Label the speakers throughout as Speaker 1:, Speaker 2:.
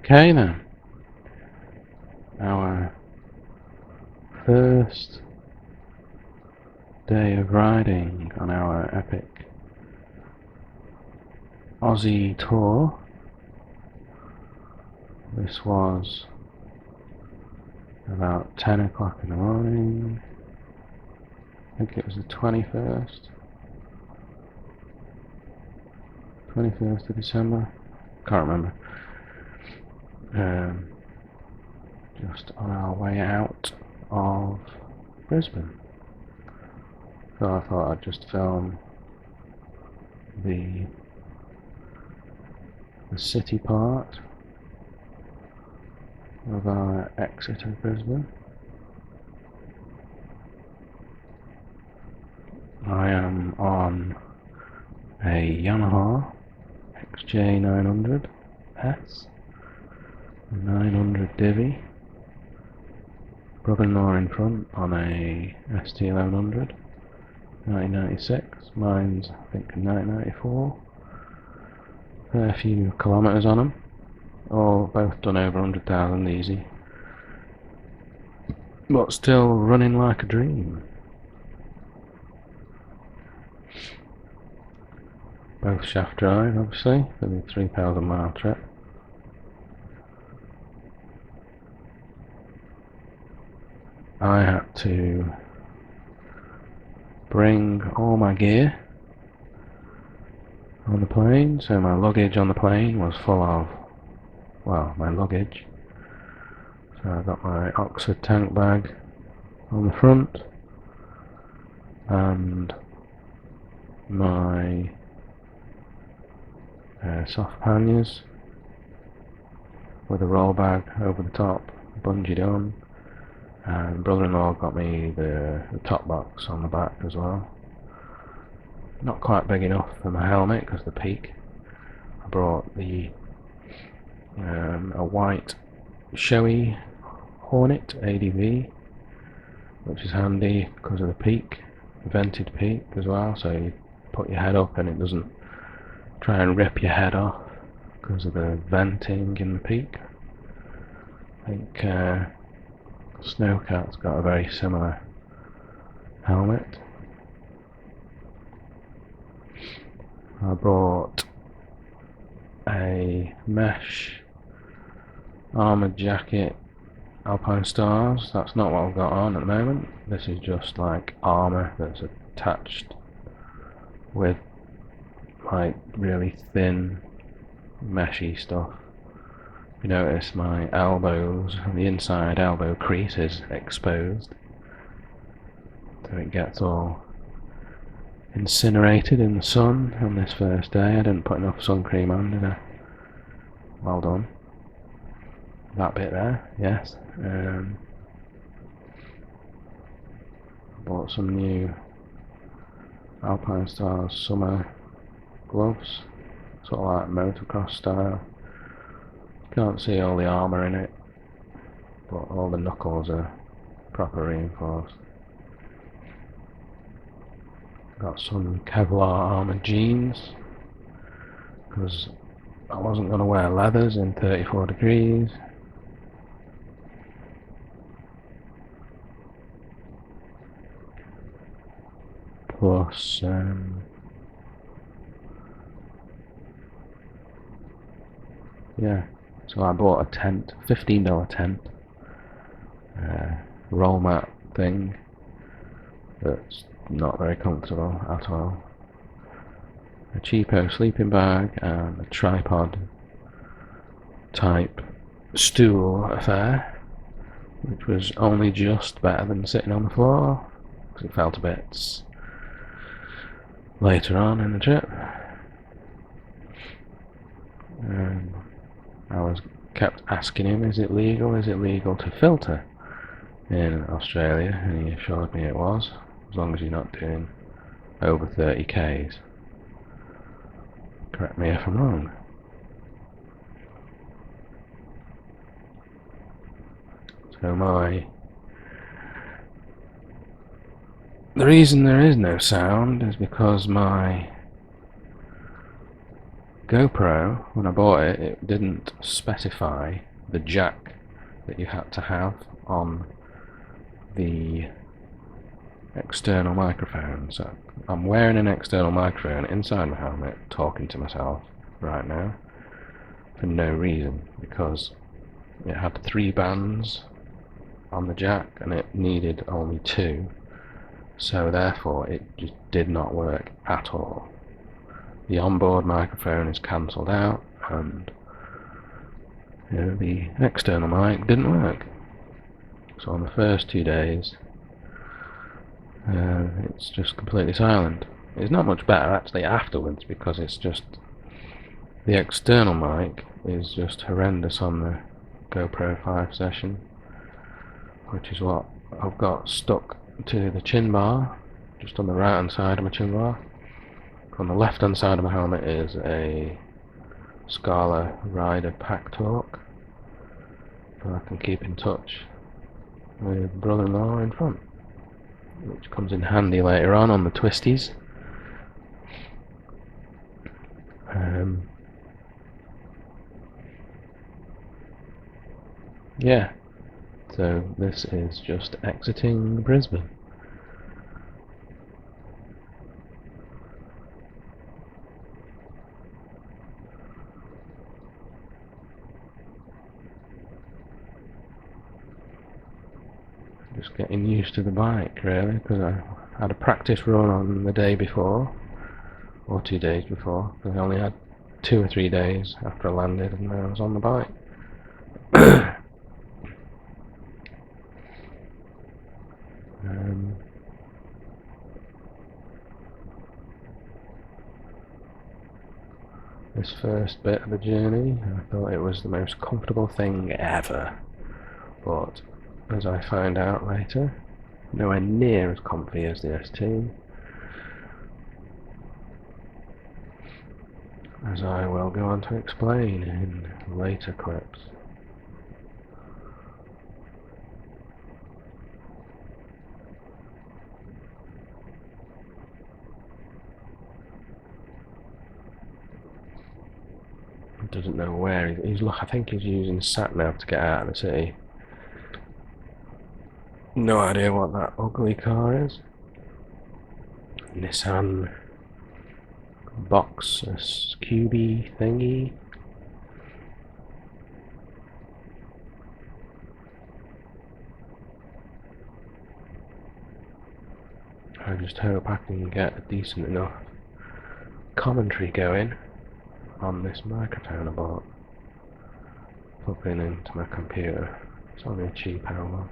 Speaker 1: Okay then, our first day of riding on our epic Aussie tour. This was about 10 o'clock in the morning. I think it was the 21st of December. Can't remember. Just on our way out of Brisbane. So I thought I'd just film the city part of our exit of Brisbane. I am on a Yamaha XJ900S 900 Divi, brother-in-law in front on a ST1100 1996, mine's I think 1994, a few kilometres on them, all both done over 100,000 easy, but still running like a dream. Both shaft drive obviously for the 3,000 mile trip. I had to bring all my gear on the plane, so my luggage on the plane was full of, well, my luggage. So I got my Oxford tank bag on the front and my soft panniers with a roll bag over the top, bungeed on. And brother-in-law got me the top box on the back as well. Not quite big enough for my helmet because of the peak. I brought the a white Shoei Hornet ADV, which is handy because of the peak, the vented peak as well, so you put your head up and it doesn't try and rip your head off because of the venting in the peak. I think Snowcat's got a very similar helmet. I brought a mesh armoured jacket Alpinestars. That's not what I've got on at the moment. This is just like armour that's attached with like really thin meshy stuff. You notice my elbows, the inside elbow crease is exposed, so it gets all incinerated in the sun on this first day. I didn't put enough sun cream on, did I? Well done. That bit there, yes. Bought some new Alpinestars summer gloves, sort of like motocross style. Can't see all the armour in it, but all the knuckles are proper reinforced. Got some Kevlar armoured jeans, because I wasn't going to wear leathers in 34 degrees. Plus, yeah. So I bought a tent, $15 tent, roll mat thing that's not very comfortable at all. A cheapo sleeping bag and a tripod type stool affair, which was only just better than sitting on the floor because it fell to bits later on in the trip. I was kept asking him, is it legal to filter in Australia, and he assured me it was, as long as you're not doing over 30 k's. Correct me if I'm wrong. So the reason there is no sound is because my GoPro, when I bought it, it didn't specify the jack that you had to have on the external microphone. So I'm wearing an external microphone inside my helmet, talking to myself right now for no reason, because it had 3 bands on the jack and it needed only 2, so therefore it just did not work at all. The onboard microphone is cancelled out, and the external mic didn't work. So on the first 2 days, it's just completely silent. It's not much better actually afterwards, because it's just the external mic is just horrendous on the GoPro 5 session, which is what I've got stuck to the chin bar, just on the right hand side of my chin bar. On the left hand side of my helmet is a Scala Rider Packtalk, so I can keep in touch with brother-in-law in front, which comes in handy later on the twisties. Yeah, so this is just exiting Brisbane. Just getting used to the bike really, because I had a practice run on the day before, or 2 days before, because I only had 2 or 3 days after I landed and I was on the bike. This first bit of the journey, I thought it was the most comfortable thing ever, but as I found out later, nowhere near as comfy as the ST, as I will go on to explain in later clips. Doesn't know where he's. I think he's using sat-nav to get out of the city. No idea what that ugly car is. Nissan box QB thingy. I just hope I can get a decent enough commentary going on this microphone I bought, plugging into my computer. It's only a cheap hour.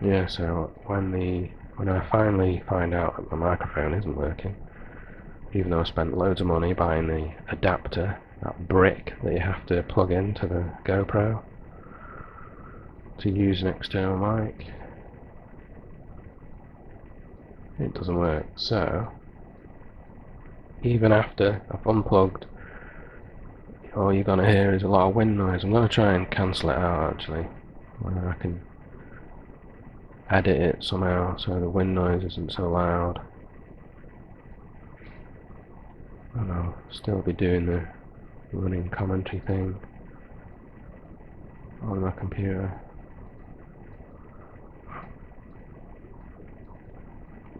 Speaker 1: Yeah, so when I finally find out that my microphone isn't working, even though I spent loads of money buying the adapter, that brick that you have to plug into the GoPro to use an external mic, it doesn't work. So even after I've unplugged, all you're going to hear is a lot of wind noise. I'm going to try and cancel it out actually, whether I can edit it somehow so the wind noise isn't so loud, and I'll still be doing the running commentary thing on my computer.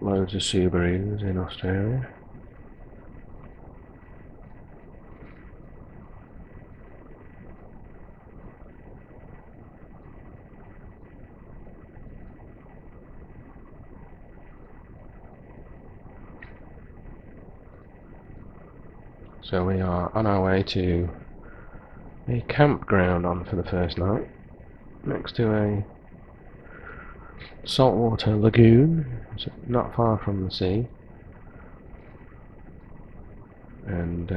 Speaker 1: Loads of Subarus in Australia. So we are on our way to a campground for the first night, next to a saltwater lagoon, so not far from the sea, and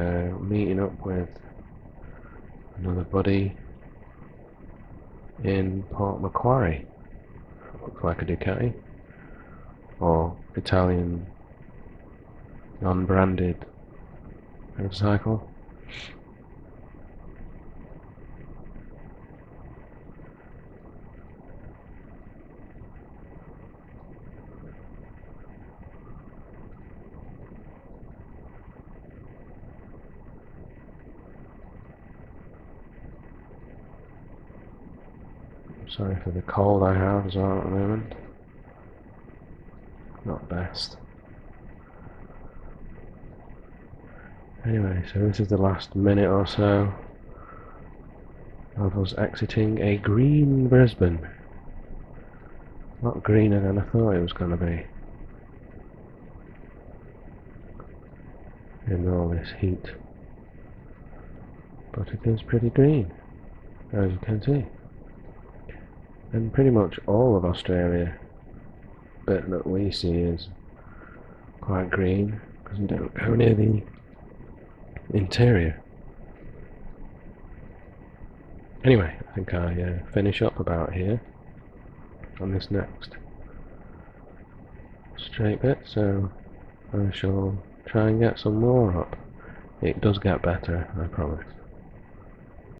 Speaker 1: meeting up with another buddy in Port Macquarie. Looks like a Ducati, or Italian non-branded motorcycle. Sorry for the cold I have as well at the moment. Not best. Anyway, so this is the last minute or so of us exiting a green Brisbane. A lot greener than I thought it was going to be. In all this heat. But it is pretty green, as you can see. And pretty much all of Australia, bit that we see is quite green, because we don't go near the interior. Anyway, I think I finish up about here on this next straight bit, so I shall try and get some more up. It does get better, I promise.